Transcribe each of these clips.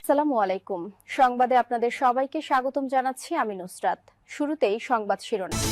আসসালামু আলাইকুম। সংবাদে আপনাদের সবাইকে স্বাগতম জানাচ্ছি আমি নুসরাত। শুরুতেই সংবাদ শিরোনাম।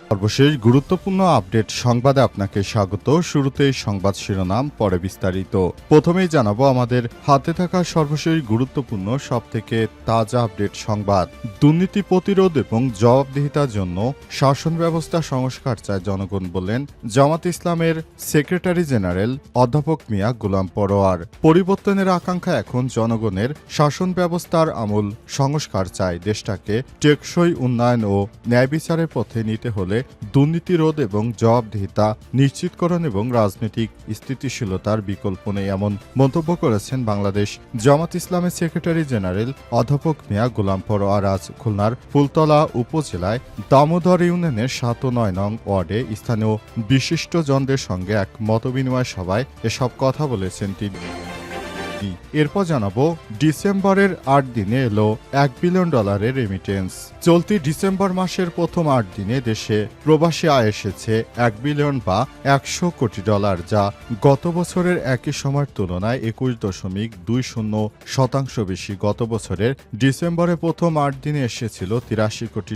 সর্বশেষ গুরুত্বপূর্ণ আপডেট সংবাদে আপনাকে স্বাগত। শুরুতেই সংবাদ শিরোনাম, পরে বিস্তারিত। প্রথমেই জানাবো আমাদের হাতে থাকা সর্বশেষ গুরুত্বপূর্ণ সবথেকে তাজা আপডেট সংবাদ। দুর্নীতি প্রতিরোধ এবং জবাবদিহিতার জন্য শাসন ব্যবস্থা সংস্কার চায় জনগণ, বললেন জামাত ইসলামের সেক্রেটারি জেনারেল অধ্যাপক মিয়া গোলাম পরোয়ার। পরিবর্তনের আকাঙ্ক্ষা এখন জনগণের, শাসন ব্যবস্থার আমূল সংস্কার চায় দেশটাকে টেকসই উন্নয়ন ও ন্যায় বিচারের পথে নিতে হলে দুর্নীতি রোধ এবং জবাবদিহিতা নিশ্চিতকরণ এবং রাজনৈতিক স্থিতিশীলতার বিকল্প নেই, এমন মন্তব্য করেছেন বাংলাদেশ জামাত ইসলামের সেক্রেটারি জেনারেল অধ্যাপক মিয়া গোলাম পরোয়ার। আজ খুলনার ফুলতলা উপজেলায় দামোদর ইউনিয়নের ৭ ও ৯ নং ওয়ার্ডে স্থানীয় বিশিষ্টজনদের সঙ্গে এক মতবিনিময় সভায় এসব কথা বলেছেন তিনি। এরপর জানাবো ডিসেম্বরের ৮ দিনে এলো $1 বিলিয়ন রেমিটেন্স। চলতি ডিসেম্বর মাসের প্রথম ৮ দিনে দেশে প্রবাসী আয় এসেছে $1 বিলিয়ন বা $100 কোটি, যা গত বছরের একই সময়ের তুলনায় ২১.২০% বেশি। গত বছরের ডিসেম্বরে প্রথম ৮ দিনে এসেছিল $83 কোটি।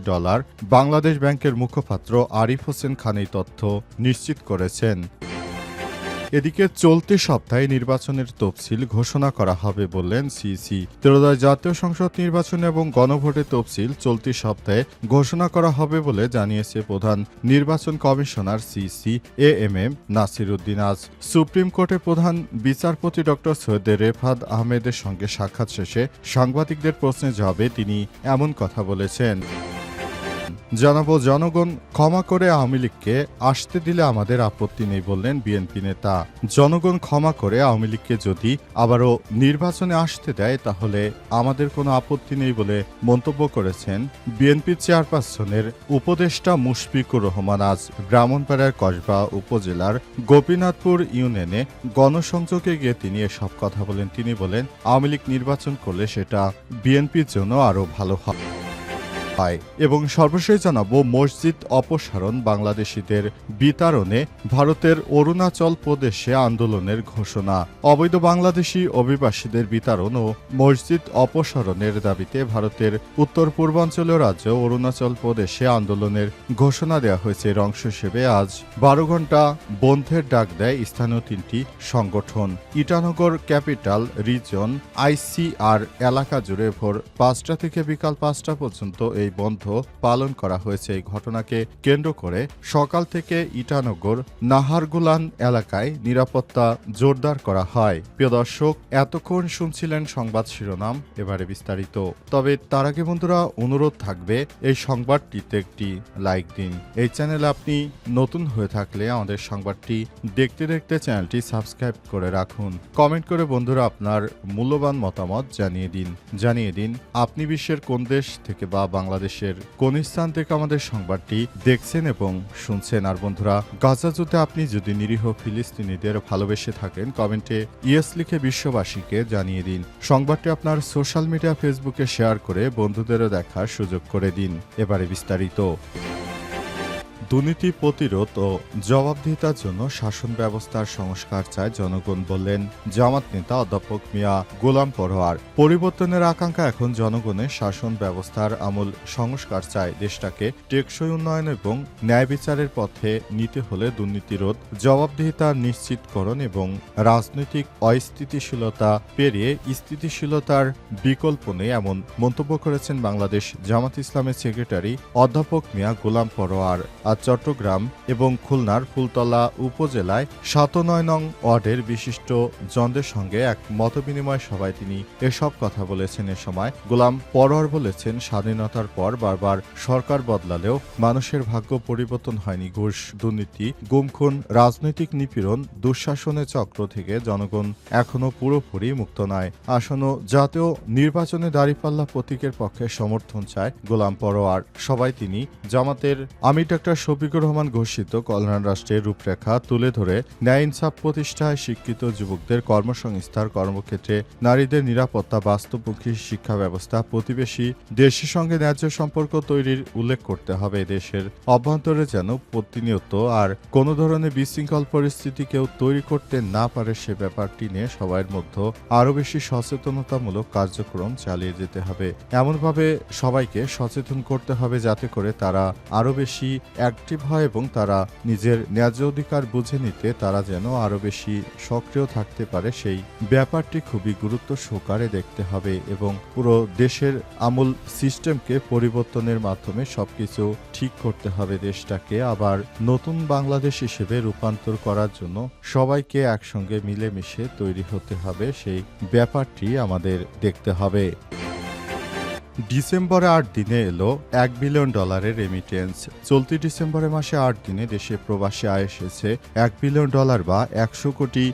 বাংলাদেশ ব্যাংকের মুখপাত্র আরিফ হোসেন খান এই তথ্য নিশ্চিত করেছেন। এদিকে চলতি সপ্তাহে নির্বাচনের তফসিল ঘোষণা করা হবে বললেন সিইসি। ত্রয়োদশ জাতীয় সংসদ নির্বাচন এবং গণভোটের তফসিল চলতি সপ্তাহে ঘোষণা করা হবে বলে জানিয়েছে প্রধান নির্বাচন commissioner CEC AMM Nasir Uddin. আজ সুপ্রিম কোর্টের প্রধান বিচারপতি ডক্টর সৈয়দ রেফাত আহমেদের সঙ্গে সাক্ষাৎ শেষে সাংবাদিকদের প্রশ্নের জবাবে তিনি এমন কথা বলেছেন। জানাবো জনগণ ক্ষমা করে আওয়ামী লীগকে আসতে দিলে আমাদের আপত্তি নেই, বললেন বিএনপি নেতা। জনগণ ক্ষমা করে আওয়ামী লীগকে যদি আবারও নির্বাচনে আসতে দেয় তাহলে আমাদের কোনো আপত্তি নেই বলে মন্তব্য করেছেন বিএনপি চেয়ারপারসনের উপদেষ্টা মুশফিকুর রহমান। আজ ব্রাহ্মণপাড়ার কসবা উপজেলার গোপীনাথপুর ইউনিয়নে গণসংযোগে গিয়ে তিনি এসব কথা বলেন। তিনি বলেন, আওয়ামী লীগ নির্বাচন করলে সেটা বিএনপির জন্য আরও ভালো হয়। এবং সর্বশেষ জানাবো মসজিদ অপসারণ বাংলাদেশিদের বিতাড়নে ভারতের অরুণাচল প্রদেশে আন্দোলনের ঘোষণা। অবৈধ বাংলাদেশি অভিবাসীদের বিতাড়ন ও মসজিদ অপসারণের দাবিতে ভারতের উত্তর পূর্বাঞ্চলীয় রাজ্য অরুণাচল প্রদেশে আন্দোলনের ঘোষণা দেওয়া হয়েছে। এর অংশ হিসেবে আজ ১২ ঘণ্টা বন্ধের ডাক দেয় স্থানীয় ৩টি সংগঠন। ইটানগর ক্যাপিটাল রিজন আইসিআর এলাকা জুড়ে ভোর ৫টা থেকে বিকাল ৫টা পর্যন্ত এই বন্ধ পালন করা হয়েছে। এই ঘটনাকে কেন্দ্র করে সকাল থেকে ইটানগর নাহারগুলান এলাকায় নিরাপত্তা জোরদার করা হয়। প্রিয় দর্শক, এতক্ষণ শুনছিলেন সংবাদ শিরোনাম, এবারে বিস্তারিত। তবে তার আগে বন্ধুরা অনুরোধ থাকবে এই সংবাদটিতে একটি লাইক দিন। এই চ্যানেলে আপনি নতুন হয়ে থাকলে আমাদের সংবাদটি দেখতে দেখতে চ্যানেলটি সাবস্ক্রাইব করে রাখুন। কমেন্ট করে বন্ধুরা আপনার মূল্যবান মতামত জানিয়ে দিন আপনি বিশ্বের কোন দেশ থেকে বা বাংলাদেশের কোন স্থান থেকে আমাদের সংবাদটি দেখছেন এবং শুনছেন। আর বন্ধুরা, গাজা যুদ্ধে আপনি যদি নিরীহ ফিলিস্তিনিদের ভালোবেসে থাকেন কমেন্টে ইয়েস লিখে বিশ্ববাসীকে জানিয়ে দিন। সংবাদটি আপনার সোশ্যাল মিডিয়া ফেসবুকে শেয়ার করে বন্ধুদেরও দেখার সুযোগ করে দিন। এবারে বিস্তারিত। দুর্নীতি প্রতিরোধ ও জবাবদিহিতার জন্য শাসন ব্যবস্থার সংস্কার চায় জনগণ, বললেন জামাত নেতা অধ্যাপক মিয়া গোলাম পরোয়ার। পরিবর্তনের আকাঙ্ক্ষা এখন জনগণের, শাসন ব্যবস্থার আমূল সংস্কার চায় দেশটাকে টেকসই উন্নয়ন এবং ন্যায় বিচারের পথে নিতে হলে দুর্নীতি রোধ, জবাবদিহিতা নিশ্চিতকরণ এবং রাজনৈতিক অস্থিতিশীলতা পেরিয়ে স্থিতিশীলতার বিকল্প নেই, এমন মন্তব্য করেছেন বাংলাদেশ জামাত ইসলামের সেক্রেটারি অধ্যাপক মিয়া গোলাম পরোয়ার। চট্টগ্রাম এবং খুলনার ফুলতলা উপজেলায় ৭ ও ৯ নং ওয়ার্ডের বিশিষ্ট জনদের সঙ্গে এক মতবিনিময় সভায় তিনি এসব কথা বলেছেন। এ সময় গোলাম পরোয়ার বলেছেন, স্বাধীনতার পর বারবার সরকার বদলালেও মানুষের ভাগ্য পরিবর্তন হয়নি। ঘুষ, দুর্নীতি, গুম-খুন, রাজনৈতিক নিপীড়ন, দুঃশাসনের চক্র থেকে জনগণ এখনো পুরোপুরি মুক্ত নয়। আসন্ন জাতীয় নির্বাচনে দাঁড়িপাল্লা প্রতীকের পক্ষে সমর্থন চায় গোলাম পরোয়ার। সবাই তিনি জামাতের আমির ডক্টর শফিকুর রহমান ঘোষিত কল্যাণ রাষ্ট্রের রূপরেখা তুলে ধরে ন্যায় ইনসাফ প্রতিষ্ঠায় শিক্ষিত যুবকদের কর্মসংস্থান, কর্মক্ষেত্রে নারীদের নিরাপত্তা, বাস্তবমুখী শিক্ষা ব্যবস্থা, প্রতিবেশী দেশের সঙ্গে ন্যায্য সম্পর্ক তৈরির উল্লেখ করতে হবে। দেশের অভ্যন্তরে যেন প্রতিনিয়ত আর কোনো ধরনের বিশৃঙ্খল পরিস্থিতি কেউ তৈরি করতে না পারে সে ব্যাপারটি নিয়ে সবার মধ্যে আরও বেশি সচেতনতামূলক কার্যক্রম চালিয়ে যেতে হবে। এমনভাবে সবাইকে সচেতন করতে হবে যাতে করে তারা আরও বেশি অ্যাক্টিভ হয় এবং তারা নিজের ন্যায্য অধিকার বুঝে নিতে তারা যেন আরও বেশি সক্রিয় থাকতে পারে সেই ব্যাপারটি খুবই গুরুত্ব সহকারে দেখতে হবে এবং পুরো দেশের আমূল সিস্টেমকে পরিবর্তনের মাধ্যমে সবকিছু ঠিক করতে হবে। দেশটাকে আবার নতুন বাংলাদেশ হিসেবে রূপান্তর করার জন্য সবাইকে একসঙ্গে মিলেমিশে তৈরি হতে হবে, সেই ব্যাপারটি আমাদের দেখতে হবে। ডিসেম্বরে 8 দিনে এলো $1 বিলিয়ন রেমিটেন্স। চলতি ডিসেম্বরের মাসে 8 দিনে দেশে প্রবাসী আয় এসেছে $1 বিলিয়ন বা $100 কোটি,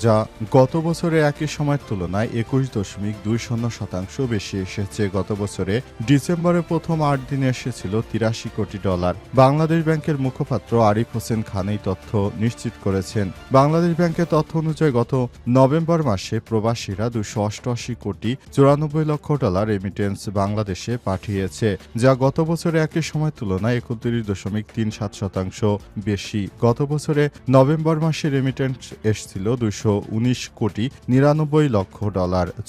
যা গত বছরে একই সময়ের তুলনায় 21.20% বেশি এসেছে। গত বছরে ডিসেম্বরের প্রথম 8 দিনে এসেছিল $83 কোটি। বাংলাদেশ ব্যাংকের মুখপাত্র আরিফ হোসেন খান এই তথ্য নিশ্চিত করেছেন। বাংলাদেশ ব্যাংকের তথ্য অনুযায়ী গত নভেম্বর মাসে প্রবাসীরা $288 কোটি 94 লক্ষ রেমিটেন্স বাংলাদেশে পাঠিয়েছে, যা গত বছরে একই সময় তুলনায় 31.37% বেশি। গত বছরে নভেম্বর মাসে রেমিটেন্স এসেছিল $219 কোটি 99 লক্ষ।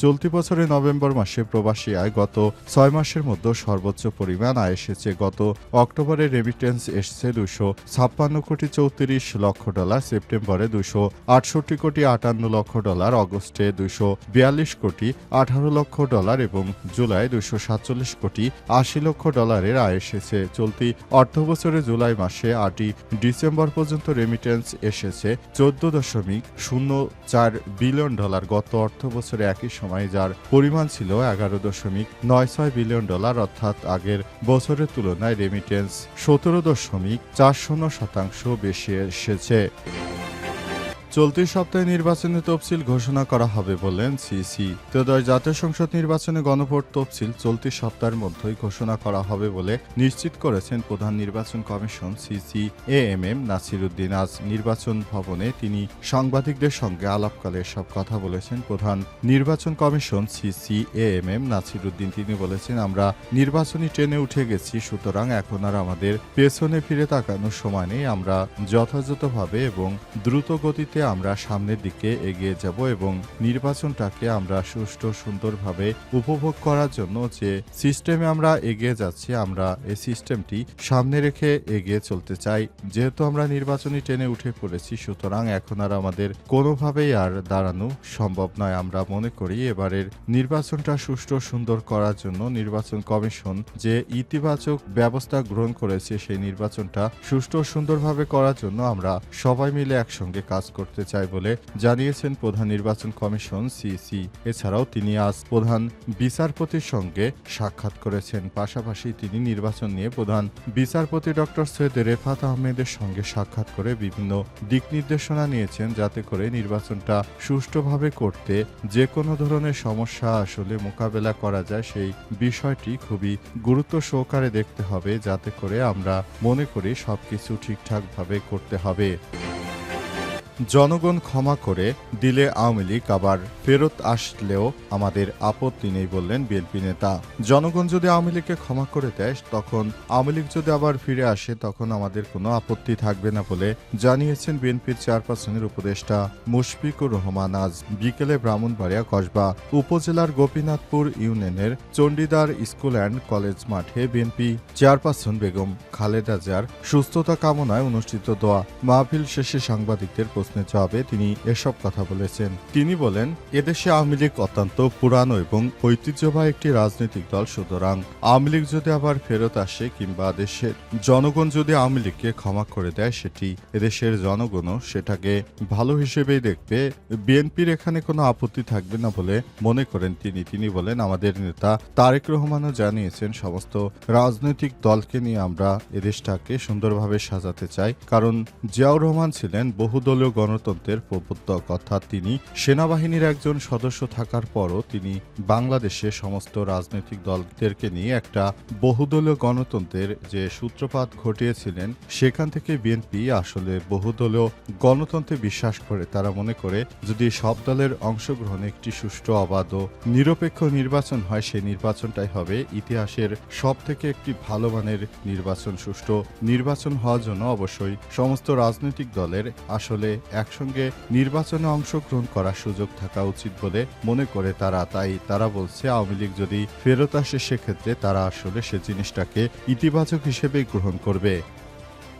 চলতি বছরে নভেম্বর মাসে প্রবাসী আয় গত 6 মাসের মধ্যে সর্বোচ্চ পরিমাণ আয় এসেছে। গত অক্টোবরে রেমিটেন্স এসেছে $256 কোটি 34 লক্ষ, সেপ্টেম্বরে $268 কোটি 58 লক্ষ, অগস্টে $242 কোটি 18 লক্ষ এবং জুলাই $247 কোটি 80 লক্ষ আয় এসেছে। চলতি অর্থবছরে জুলাই মাসে 8 ডিসেম্বর পর্যন্ত রেমিটেন্স এসেছে $14.04 বিলিয়ন। গত অর্থবছরে একই সময় যার পরিমাণ ছিল $11.96 বিলিয়ন, অর্থাৎ আগের বছরের তুলনায় রেমিটেন্স 17.40% বেশি এসেছে। চলতি সপ্তাহে নির্বাচনী তফসিল ঘোষণা করা হবে বললেন সিসি। ত্রয়োদশ জাতীয় সংসদ নির্বাচনে গণভোট তফসিল চলতি সপ্তাহের মধ্যেই ঘোষণা করা হবে বলে নিশ্চিত করেছেন প্রধান নির্বাচন কমিশন সিসি এএমএম নাসিরুদ্দিন। আজ নির্বাচন ভবনে তিনি সাংবাদিকদের সঙ্গে আলাপকালে সব কথা বলেছেন প্রধান নির্বাচন কমিশন সিসি এএমএম নাসিরুদ্দিন। তিনি বলেছেন, আমরা নির্বাচনী ট্রেনে উঠে গেছি, সুতরাং এখন আর আমাদের পেছনে ফিরে তাকানোর সময় নেই। আমরা যথাযথভাবে এবং দ্রুত গতিতে আমরা সামনের দিকে এগিয়ে যাব এবং নির্বাচনটাকে আমরা সুষ্ঠু সুন্দরভাবে উপভোগ করার জন্য যে সিস্টেমে আমরা এগিয়ে যাচ্ছি, আমরা এই সিস্টেমটি সামনে রেখে এগিয়ে চলতে চাই। যেহেতু আমরা নির্বাচনী ট্রেনে উঠে পড়েছি, সুতরাং এখন আর আমাদের কোনোভাবেই আর দাঁড়ানো সম্ভব নয়। আমরা মনে করি এবারের নির্বাচনটা সুষ্ঠু সুন্দর করার জন্য নির্বাচন কমিশন যে ইতিবাচক ব্যবস্থা গ্রহণ করেছে, সেই নির্বাচনটা সুষ্ঠু সুন্দরভাবে করার জন্য আমরা সবাই মিলে একসঙ্গে কাজ করতে চাই বলে জানিয়েছেন প্রধান নির্বাচন কমিশন সিসি। এছাড়াও তিনি আজ প্রধান বিচারপতির সঙ্গে সাক্ষাৎ করেছেন। পাশাপাশি তিনি নির্বাচন নিয়ে প্রধান বিচারপতি ডক্টর সৈয়দ রেফাত আহমেদের সঙ্গে সাক্ষাৎ করে বিভিন্ন দিক নির্দেশনা নিয়েছেন, যাতে করে নির্বাচনটা সুষ্ঠুভাবে করতে যে কোনো ধরনের সমস্যা আসলে মোকাবেলা করা যায়, সেই বিষয়টি খুবই গুরুত্ব সহকারে দেখতে হবে, যাতে করে আমরা মনে করি সবকিছু ঠিকঠাকভাবে করতে হবে। জনগণ ক্ষমা করে দিলে আওয়ামী লীগ আবার ফেরত আসলেও আমাদের আপত্তি নেই বললেন বিএনপি নেতা। জনগণ যদি আওয়ামী লীগকে ক্ষমা করে দেয়, তখন আওয়ামী লীগ যদি আবার ফিরে আসে, তখন আমাদের কোনো আপত্তি থাকবে না বলে জানিয়েছেন বিএনপির চেয়ারপারসনের উপদেষ্টা মুশফিকুর রহমান। আজ বিকেলে ব্রাহ্মণবাড়িয়া কসবা উপজেলার গোপীনাথপুর ইউনিয়নের চণ্ডীদার স্কুল অ্যান্ড কলেজ মাঠে বিএনপি চেয়ারপারসন বেগম খালেদা জিয়ার সুস্থতা কামনায় অনুষ্ঠিত দোয়া মাহফিল শেষে সাংবাদিকদের প্রশ্নের জবাবে তিনি এসব কথা বলেছেন। তিনি বলেন, এদেশে আওয়ামী লীগ অত্যন্ত পুরানো এবং ঐতিহ্যবাহী একটি রাজনৈতিক দল, সুতরাং আওয়ামী লীগ যদি আবার ফেরত আসে কিংবা দেশের জনগণ যদি আওয়ামী লীগকে ক্ষমা করে দেয়, সেটি এদেশের জনগণও সেটাকে ভালো হিসেবেই দেখবে। বিএনপির এখানে কোনো আপত্তি থাকবে না বলে মনে করেন তিনি বলেন, আমাদের নেতা তারেক রহমানও জানিয়েছেন, সমস্ত রাজনৈতিক দলকে নিয়ে আমরা এদেশটাকে সুন্দরভাবে সাজাতে চাই, কারণ জিয়াউর রহমান ছিলেন বহুদলীয় গণতন্ত্রের প্রবর্তক, অর্থাৎ তিনি সেনাবাহিনীর একজন সদস্য থাকার পরও তিনি বাংলাদেশে সমস্ত রাজনৈতিক দলদেরকে নিয়ে একটা বহুদলীয় গণতন্ত্রের যে সূত্রপাত ঘটিয়েছিলেন, সেখান থেকে বিএনপি আসলে বহুদলীয় গণতন্ত্রে বিশ্বাস করে। তারা মনে করে যদি সব দলের অংশগ্রহণে একটি সুষ্ঠু, অবাধ ও নিরপেক্ষ নির্বাচন হয়, সেই নির্বাচনটাই হবে ইতিহাসের সব থেকে একটি ভালো মানের নির্বাচন। সুষ্ঠু নির্বাচন হওয়ার জন্য অবশ্যই সমস্ত রাজনৈতিক দলের আসলে একসঙ্গে নির্বাচনে অংশগ্রহণ করার সুযোগ থাকা উচিত বলে মনে করে তারা। তাই তারা বলছে আওয়ামী লীগ যদি ফেরত আসে, সেক্ষেত্রে তারা আসলে সে জিনিসটাকে ইতিবাচক হিসেবেই গ্রহণ করবে।